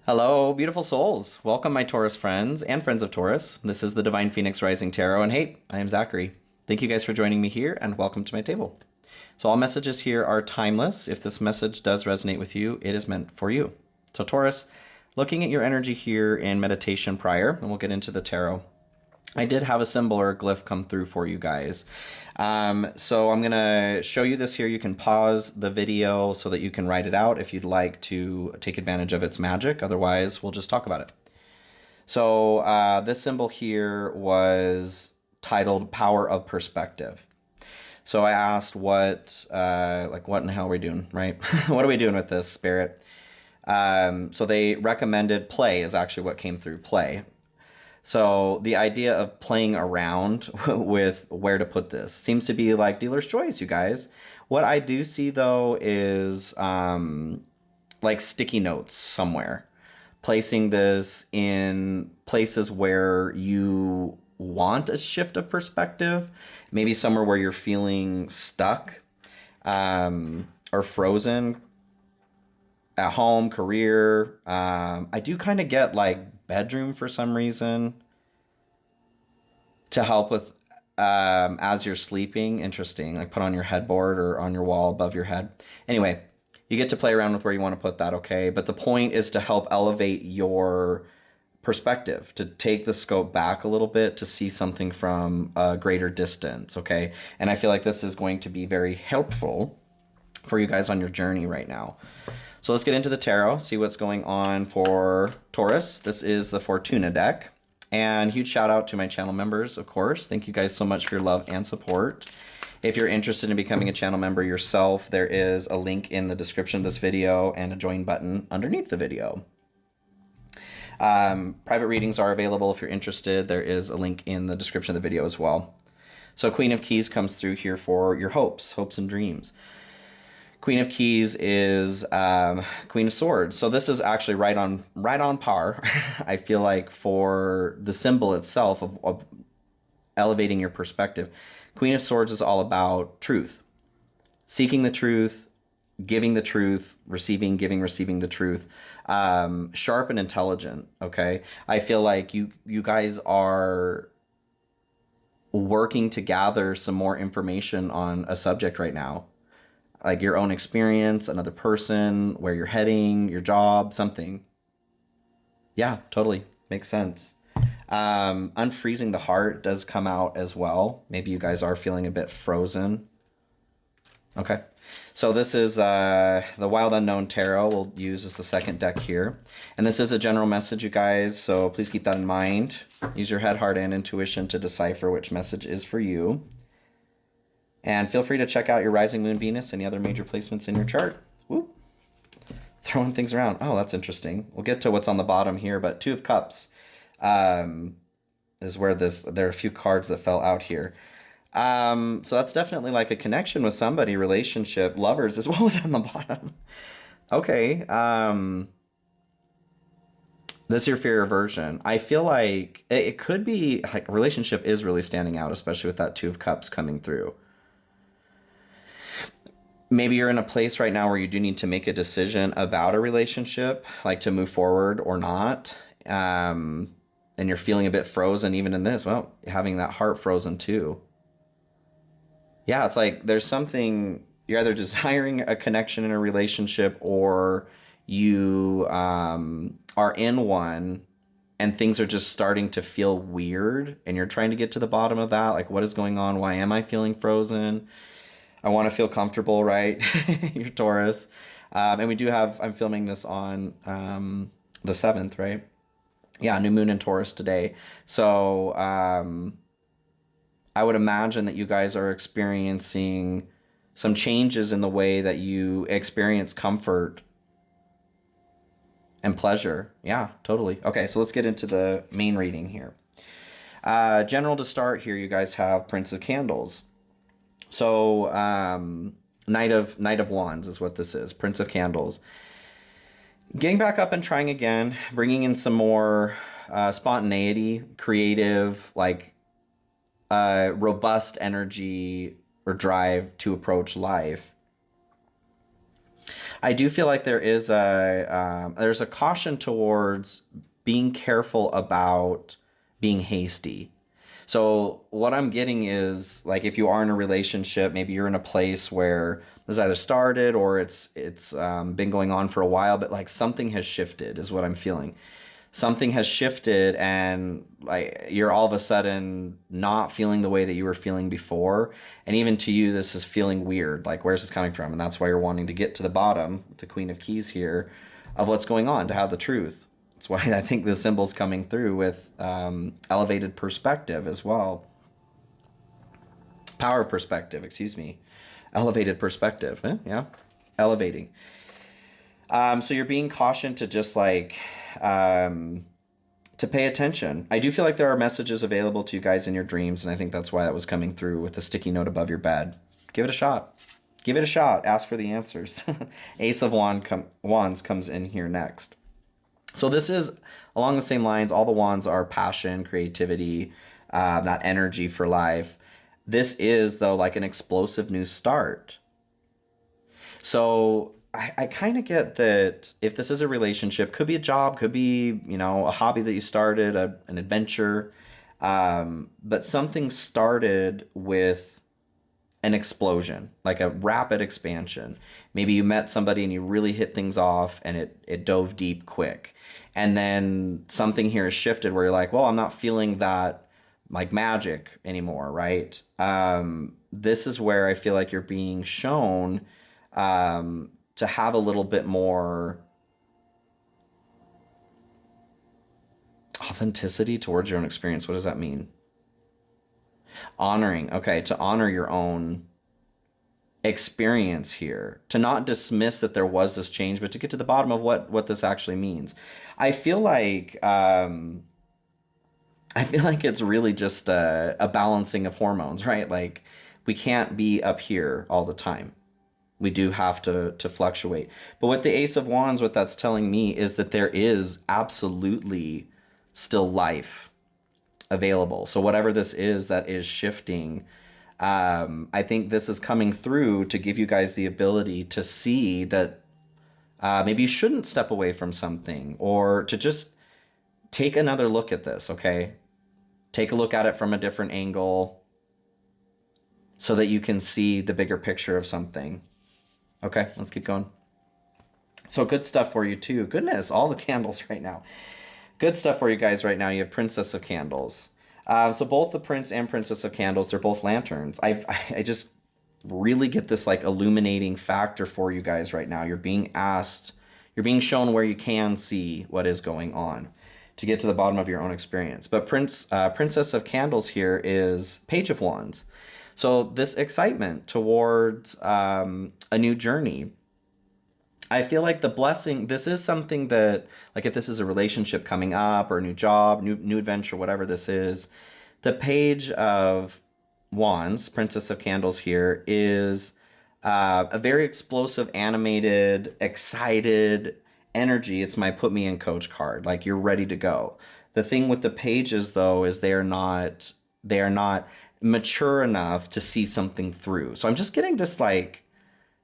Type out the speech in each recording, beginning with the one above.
Hello, beautiful souls. Welcome, my Taurus friends and friends of Taurus. This is the Divine Phoenix Rising Tarot, and hey, I am Zachary. Thank you guys for joining me here, and welcome to my table. So all messages here are timeless. If this message does resonate with you, it is meant for you. So Taurus, looking at your energy here in meditation prior, and we'll get into the tarot. I did have a symbol or a glyph come through for you guys. So I'm going to show you this here. You can pause the video so that you can write it out if you'd like to take advantage of its magic. Otherwise, we'll just talk about it. So this symbol here was titled Power of Perspective. So I asked what in the hell are we doing, right? What are we doing with this, Spirit? So they recommended play is actually what came through, play. So the idea of playing around with where to put this seems to be like dealer's choice, you guys. What I do see though is like sticky notes somewhere. Placing this in places where you want a shift of perspective, maybe somewhere where you're feeling stuck or frozen at home, career. I do kind of get like bedroom for some reason to help with as you're sleeping. Interesting, like put on your headboard or on your wall above your head. Anyway, you get to play around with where you want to put that, okay? But the point is to help elevate your perspective, to take the scope back a little bit, to see something from a greater distance, okay? And I feel like this is going to be very helpful for you guys on your journey right now. So let's get into the tarot, see what's going on for Taurus. This is the Fortuna deck. And huge shout out to my channel members, of course. Thank you guys so much for your love and support. If you're interested in becoming a channel member yourself, there is a link in the description of this video and a join button underneath the video. Private readings are available if you're interested. There is a link in the description of the video as well. So Queen of Keys comes through here for your hopes and dreams. Queen of Keys is Queen of Swords. So this is actually right on par, I feel like, for the symbol itself of elevating your perspective. Queen of Swords is all about truth. Seeking the truth, giving the truth, receiving, giving, receiving the truth. Sharp and intelligent, okay? I feel like you guys are working to gather some more information on a subject right now. Like your own experience, another person, where you're heading, your job, something. Yeah, totally. Makes sense. Unfreezing the heart does come out as well. Maybe you guys are feeling a bit frozen. Okay. So this is the Wild Unknown Tarot we'll use as the second deck here. And this is a general message, you guys, so please keep that in mind. Use your head, heart, and intuition to decipher which message is for you. And feel free to check out your rising moon, Venus, any other major placements in your chart. Woo. Throwing things around. Oh, that's interesting. We'll get to what's on the bottom here, but Two of Cups is where there are a few cards that fell out here. So that's definitely like a connection with somebody, relationship, lovers as well as on the bottom. Okay. This is your fear aversion. I feel like it could be like a relationship is really standing out, especially with that Two of Cups coming through. Maybe you're in a place right now where you do need to make a decision about a relationship, like to move forward or not. And you're feeling a bit frozen even in this. Well, having that heart frozen too. Yeah, it's like there's something, you're either desiring a connection in a relationship or you are in one and things are just starting to feel weird and you're trying to get to the bottom of that. Like, what is going on? Why am I feeling frozen? I want to feel comfortable, right? You're Taurus. And we do have, I'm filming this on the 7th, right? Yeah, new moon in Taurus today. So I would imagine that you guys are experiencing some changes in the way that you experience comfort and pleasure. Yeah, totally. Okay, so let's get into the main reading here. General to start here, you guys have Prince of Candles. So Knight of Wands is what this is, Prince of Candles. Getting back up and trying again, bringing in some more spontaneity, creative, like robust energy or drive to approach life. I do feel like there's a caution towards being careful about being hasty. So what I'm getting is like if you are in a relationship, maybe you're in a place where this either started or it's been going on for a while, but like something has shifted is what I'm feeling. Something has shifted and like you're all of a sudden not feeling the way that you were feeling before, and even to you this is feeling weird, like where's this coming from? And that's why you're wanting to get to the bottom with the Queen of Keys here of what's going on, to have the truth. That's why I think the symbol's coming through with elevated perspective as well. Power perspective, excuse me. Elevated perspective, yeah, elevating. So you're being cautioned to just like to pay attention. I do feel like there are messages available to you guys in your dreams, and I think that's why that was coming through with the sticky note above your bed. Give it a shot. Give it a shot. Ask for the answers. Ace of Wands comes in here next. So this is along the same lines. All the wands are passion, creativity, that energy for life. This is, though, like an explosive new start. So I kind of get that if this is a relationship, could be a job, could be, a hobby that you started, an adventure, but something started with an explosion, like a rapid expansion. Maybe you met somebody and you really hit things off and it dove deep quick. And then something here has shifted where you're like, well, I'm not feeling that like magic anymore, right? This is where I feel like you're being shown to have a little bit more authenticity towards your own experience. What does that mean? Honoring. Okay, to honor your own experience here, to not dismiss that there was this change, but to get to the bottom of what this actually means. I feel like it's really just a balancing of hormones, right? Like we can't be up here all the time. We do have to fluctuate. But with the Ace of Wands, what that's telling me is that there is absolutely still life available. So whatever this is that is shifting, I think this is coming through to give you guys the ability to see that maybe you shouldn't step away from something, or to just take another look at this, okay? Take a look at it from a different angle so that you can see the bigger picture of something. Okay, let's keep going. So good stuff for you too. Goodness, all the candles right now. Good stuff for you guys right now. You have Princess of Candles. So both the Prince and Princess of Candles, they're both lanterns. I just really get this like illuminating factor for you guys right now. You're being you're being shown where you can see what is going on to get to the bottom of your own experience. But Princess of Candles here is Page of Wands. So this excitement towards a new journey. I feel like the blessing, this is something that, like if this is a relationship coming up or a new job, new adventure, whatever this is, the Page of Wands, Princess of Candles here, is a very explosive, animated, excited energy. It's my put me in coach card. Like you're ready to go. The thing with the pages though is they are not mature enough to see something through. So I'm just getting this like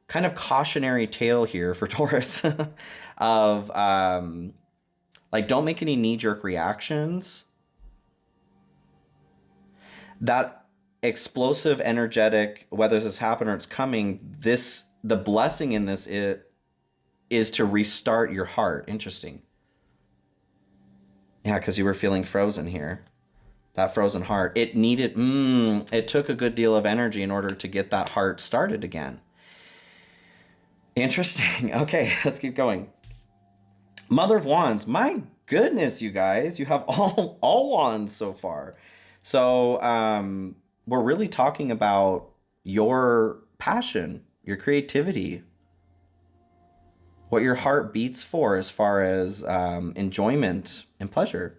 kind of cautionary tale here for Taurus of like don't make any knee-jerk reactions. That explosive, energetic, whether this has happened or it's coming, the blessing in this is to restart your heart. Interesting. Yeah, because you were feeling frozen here. That frozen heart. It took a good deal of energy in order to get that heart started again. Interesting. Okay, let's keep going. Mother of Wands. My goodness, you guys. You have all wands so far. So we're really talking about your passion, your creativity, what your heart beats for as far as enjoyment and pleasure.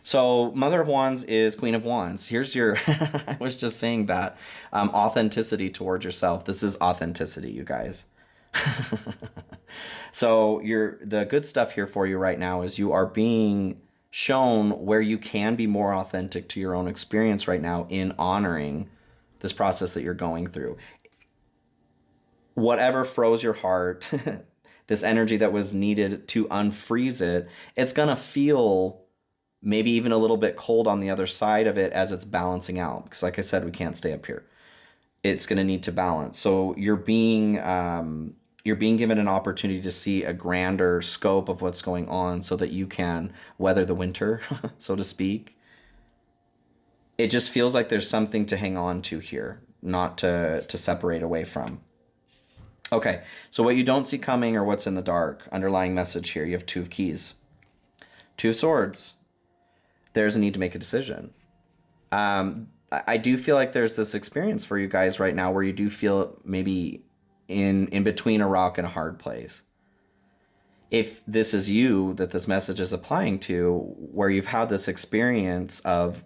So Mother of Wands is Queen of Wands. Here's your, I was just saying that, authenticity towards yourself. This is authenticity, you guys. So the good stuff here for you right now is you are being shown where you can be more authentic to your own experience right now in honoring this process that you're going through. whatever froze your heart, this energy that was needed to unfreeze it, it's going to feel maybe even a little bit cold on the other side of it as it's balancing out. Because like I said, we can't stay up here. It's going to need to balance. So you're being given an opportunity to see a grander scope of what's going on so that you can weather the winter, so to speak. It just feels like there's something to hang on to here, not to separate away from. Okay, so what you don't see coming or what's in the dark, underlying message here, you have Two of Keys. Two of Swords. There's a need to make a decision. I do feel like there's this experience for you guys right now where you do feel maybe in between a rock and a hard place. If this is you that this message is applying to, where you've had this experience of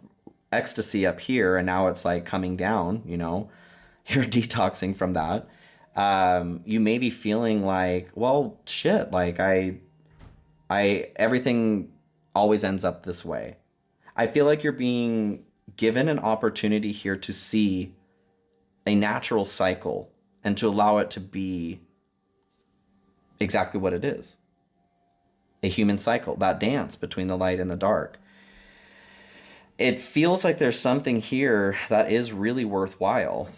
ecstasy up here and now it's like coming down, you know, you're detoxing from that. You may be feeling like, well, shit, like I everything always ends up this way. I feel like you're being given an opportunity here to see a natural cycle and to allow it to be exactly what it is. A human cycle, that dance between the light and the dark. It feels like there's something here that is really worthwhile.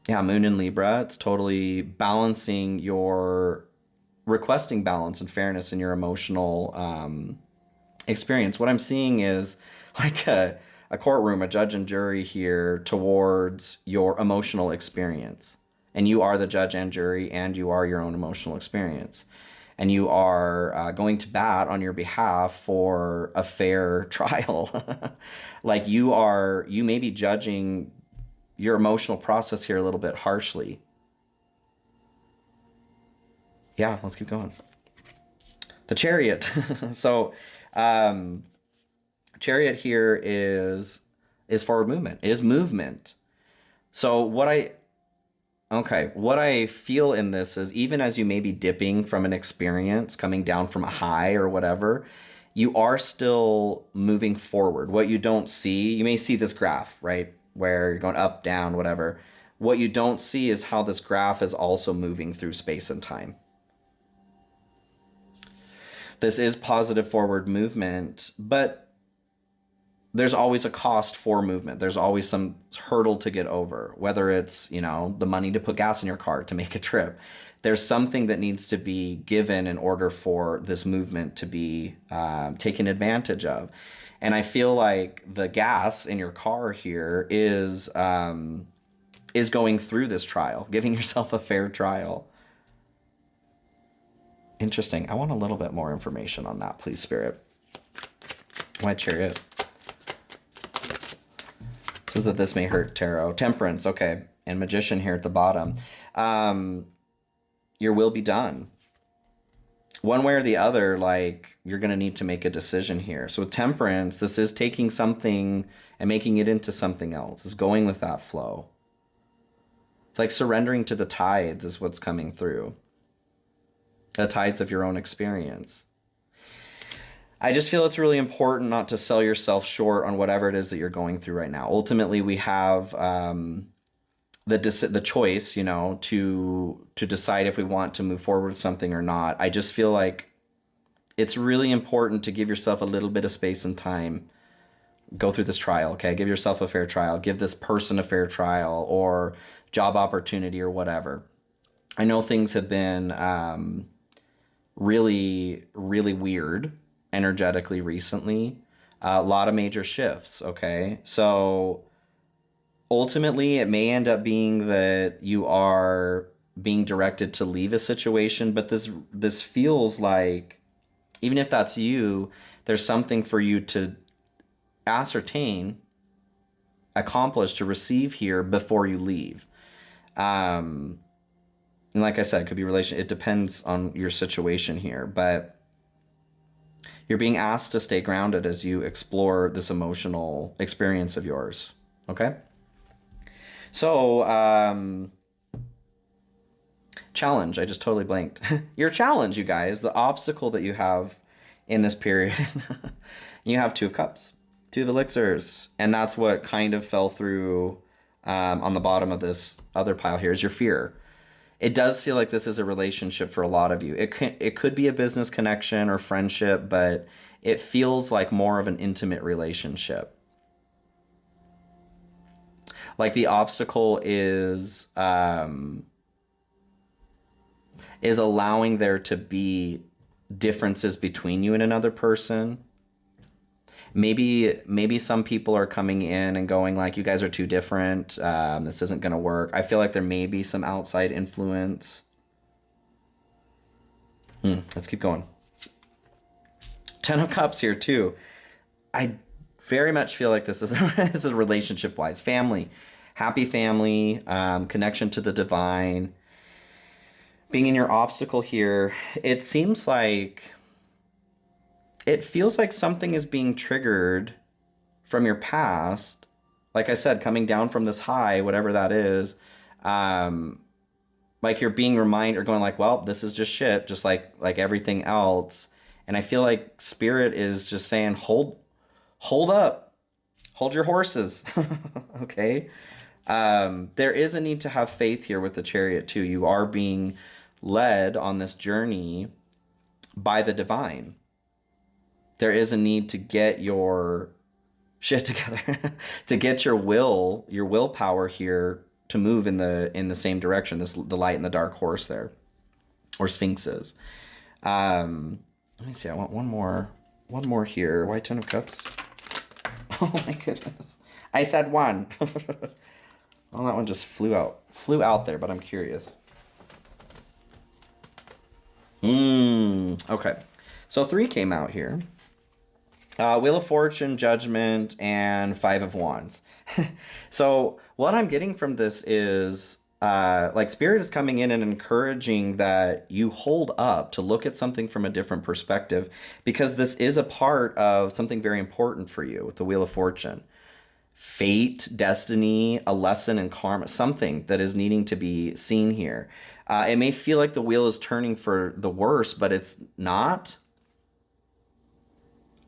Yeah, Moon in Libra, it's totally balancing requesting balance and fairness in your emotional experience. What I'm seeing is like a courtroom, a judge and jury here towards your emotional experience. And you are the judge and jury, and you are your own emotional experience. And you are going to bat on your behalf for a fair trial. Like you may be judging your emotional process here a little bit harshly. Yeah, let's keep going. The Chariot. So, Chariot here is forward movement. It is movement. So what I feel in this is, even as you may be dipping from an experience, coming down from a high or whatever, you are still moving forward. What you don't see, you may see this graph, right? Where you're going up, down, whatever. What you don't see is how this graph is also moving through space and time. This is positive forward movement, but there's always a cost for movement. There's always some hurdle to get over, whether it's, you know, the money to put gas in your car to make a trip. There's something that needs to be given in order for this movement to be taken advantage of. And I feel like the gas in your car here is going through this trial, giving yourself a fair trial. Interesting. I want a little bit more information on that, please, Spirit. Why Chariot? Says that this may hurt tarot. Temperance, okay. And Magician here at the bottom. Your will be done. One way or the other, like, you're going to need to make a decision here. So with Temperance, this is taking something and making it into something else. It's going with that flow. It's like surrendering to the tides is what's coming through. The tides of your own experience. I just feel it's really important not to sell yourself short on whatever it is that you're going through right now. Ultimately, we have the choice, you know, to decide if we want to move forward with something or not. I just feel like it's really important to give yourself a little bit of space and time. Go through this trial, okay? Give yourself a fair trial. Give this person a fair trial or job opportunity or whatever. I know things have been really, really weird energetically recently. A lot of major shifts, okay? So ultimately, it may end up being that you are being directed to leave a situation, but this feels like, even if that's you, there's something for you to ascertain, accomplish, to receive here before you leave. And like I said, it could be it depends on your situation here, but you're being asked to stay grounded as you explore this emotional experience of yours, okay? So, challenge, I just totally blanked. Your challenge, you guys, the obstacle that you have in this period, you have Two of Cups, Two of Elixirs, and that's what kind of fell through on the bottom of this other pile here is your fear. It does feel like this is a relationship for a lot of you. It could be a business connection or friendship, but it feels like more of an intimate relationship. Like the obstacle is allowing there to be differences between you and another person. Maybe some people are coming in and going like, you guys are too different. This isn't going to work. I feel like there may be some outside influence. Let's keep going. 10 of Cups here too. I very much feel like this is a relationship wise. Family, happy family, connection to the divine. Being in your obstacle here, it seems like it feels like something is being triggered from your past. Like I said, coming down from this high, whatever that is, like you're being reminded or going like, well, this is just shit, just like everything else. And I feel like Spirit is just saying, hold up, hold your horses. Okay. There is a need to have faith here with the Chariot too. You are being led on this journey by the divine. There is a need to get your shit together, to get your willpower here to move in the same direction. The light and the dark horse there, or sphinxes. Let me see. I want one more here. Why 10 of Cups? Oh my goodness! I said one. Well, that one just flew out there. But I'm curious. Okay. So 3 came out here. Wheel of Fortune, Judgment, and 5 of Wands. So what I'm getting from this is like Spirit is coming in and encouraging that you hold up to look at something from a different perspective, because this is a part of something very important for you with the Wheel of Fortune. Fate, destiny, a lesson in karma, something that is needing to be seen here. It may feel like the wheel is turning for the worse, but it's not.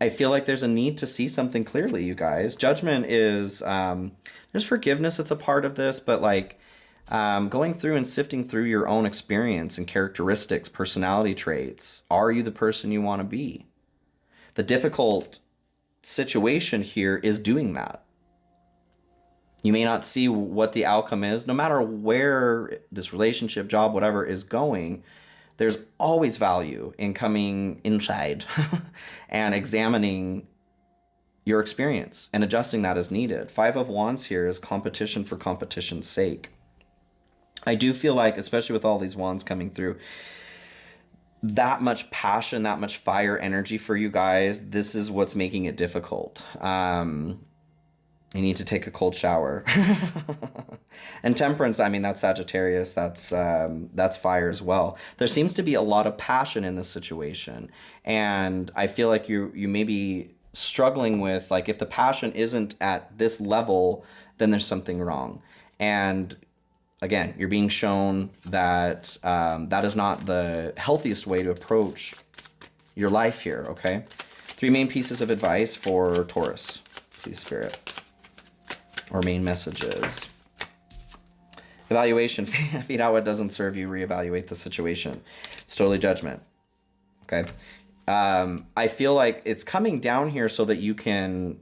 I feel like there's a need to see something clearly, you guys. Judgment is, there's forgiveness that's a part of this, but like going through and sifting through your own experience and characteristics, personality traits. Are you the person you want to be? The difficult situation here is doing that. You may not see what the outcome is. No matter where this relationship, job, whatever is going, there's always value in coming inside and examining your experience and adjusting that as needed. 5 of Wands here is competition for competition's sake. I do feel like, especially with all these wands coming through, that much passion, that much fire energy for you guys, this is what's making it difficult. You need to take a cold shower. And Temperance, I mean, that's Sagittarius, that's fire as well. There seems to be a lot of passion in this situation. And I feel like you may be struggling with, like, if the passion isn't at this level, then there's something wrong. And again, you're being shown that that is not the healthiest way to approach your life here, okay? 3 main pieces of advice for Taurus, please, Spirit. Or main messages. Evaluation. Feed out what doesn't serve you. Reevaluate the situation. It's totally judgment. Okay. I feel like it's coming down here so that you can,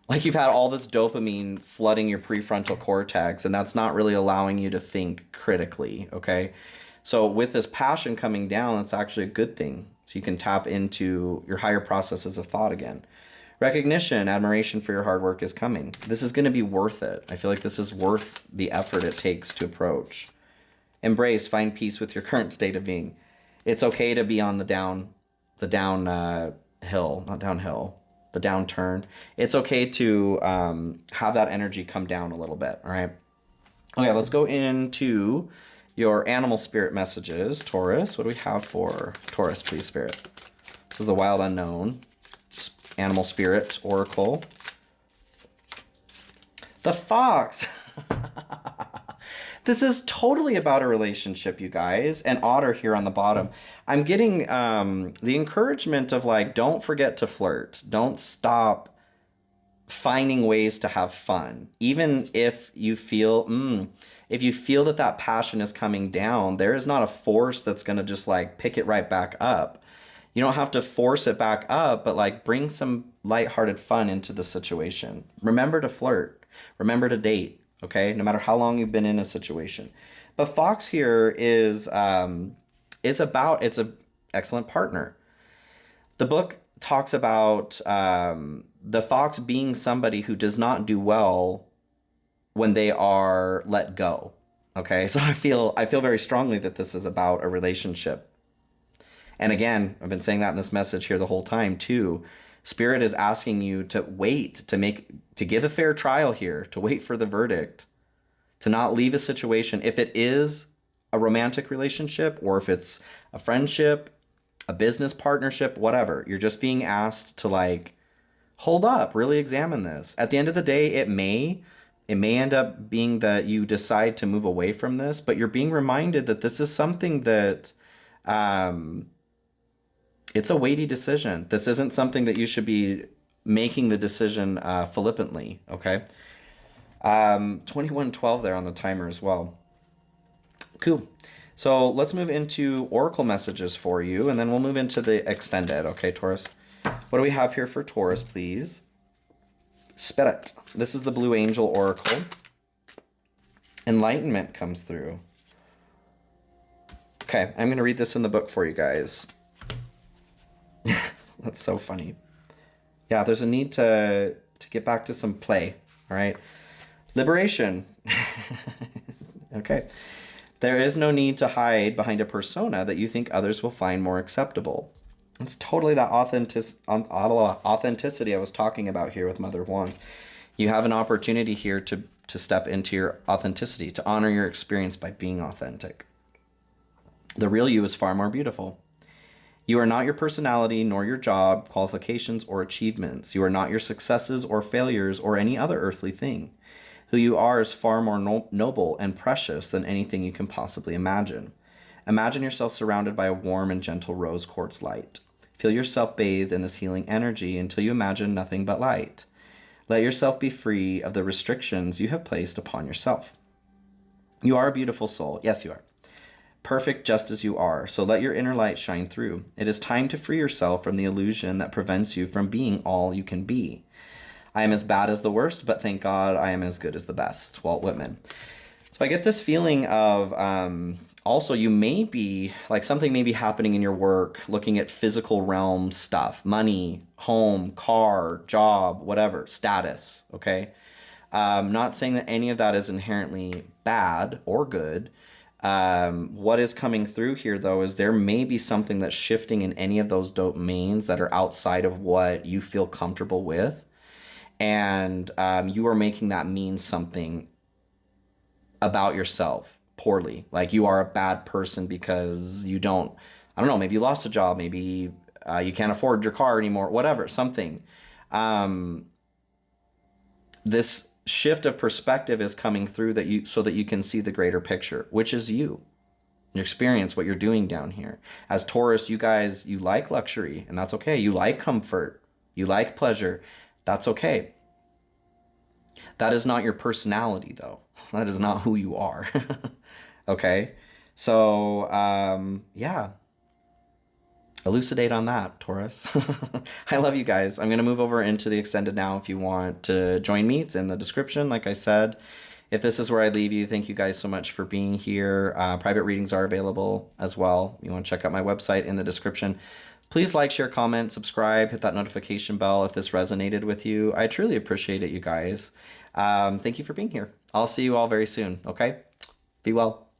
like, you've had all this dopamine flooding your prefrontal cortex, and that's not really allowing you to think critically. Okay. So with this passion coming down, it's actually a good thing. So you can tap into your higher processes of thought again. Recognition, admiration for your hard work is coming. This is going to be worth it. I feel like this is worth the effort it takes to approach. Embrace, find peace with your current state of being. It's okay to be on the downturn. It's okay to have that energy come down a little bit, all right? Okay, let's go into your animal spirit messages. Taurus, what do we have for Taurus, please, Spirit? This is the Wild Unknown. Animal Spirit Oracle. The Fox. This is totally about a relationship, you guys. And Otter here on the bottom. I'm getting the encouragement of, like, don't forget to flirt. Don't stop finding ways to have fun. Even if you feel, that that passion is coming down, there is not a force that's going to just like pick it right back up. You don't have to force it back up, but like bring some lighthearted fun into the situation. Remember to flirt. Remember to date. Okay, no matter how long you've been in a situation. But Fox here is about, it's an excellent partner. The book talks about the fox being somebody who does not do well when they are let go. Okay, so I feel very strongly that this is about a relationship. And again, I've been saying that in this message here the whole time too. Spirit is asking you to wait, to give a fair trial here, to wait for the verdict, to not leave a situation. If it is a romantic relationship or if it's a friendship, a business partnership, whatever, you're just being asked to like, hold up, really examine this. At the end of the day, it may end up being that you decide to move away from this, but you're being reminded that this is something that, it's a weighty decision. This isn't something that you should be making the decision flippantly, okay? 2112 there on the timer as well. Cool. So let's move into oracle messages for you, and then we'll move into the extended, okay, Taurus? What do we have here for Taurus, please? Spirit. This is the Blue Angel Oracle. Enlightenment comes through. Okay, I'm going to read this in the book for you guys. That's so funny. Yeah, there's a need to get back to some play, all right? Liberation. Okay. There is no need to hide behind a persona that you think others will find more acceptable. It's totally that authenticity I was talking about here with Mother of Wands. You have an opportunity here to step into your authenticity, to honor your experience by being authentic. The real you is far more beautiful. You are not your personality, nor your job, qualifications, or achievements. You are not your successes or failures or any other earthly thing. Who you are is far more noble and precious than anything you can possibly imagine. Imagine yourself surrounded by a warm and gentle rose quartz light. Feel yourself bathed in this healing energy until you imagine nothing but light. Let yourself be free of the restrictions you have placed upon yourself. You are a beautiful soul. Yes, you are. Perfect just as you are, so let your inner light shine through. It is time to free yourself from the illusion that prevents you from being all you can be. I am as bad as the worst, but thank God I am as good as the best. Walt Whitman. So I get this feeling of also you may be, like something may be happening in your work, looking at physical realm stuff, money, home, car, job, whatever, status, okay? Not saying that any of that is inherently bad or good. What is coming through here, though, is there may be something that's shifting in any of those domains that are outside of what you feel comfortable with. And you are making that mean something about yourself poorly. Like you are a bad person because you don't, I don't know, maybe you lost a job, maybe you can't afford your car anymore, whatever, something. This shift of perspective is coming through so that you can see the greater picture, which is you. Your experience, what you're doing down here. As Taurus, you guys, you like luxury, and that's okay. You like comfort. You like pleasure. That's okay. That is not your personality, though. That is not who you are. Okay? So, yeah. Elucidate on that, Taurus. I love you guys. I'm going to move over into the extended now. If you want to join me, it's in the description, like I said. If this is where I leave you, thank you guys so much for being here. Private readings are available as well. You want to check out my website in the description. Please like, share, comment, subscribe, hit that notification bell if this resonated with you. I truly appreciate it, you guys. Thank you for being here. I'll see you all very soon, okay? Be well.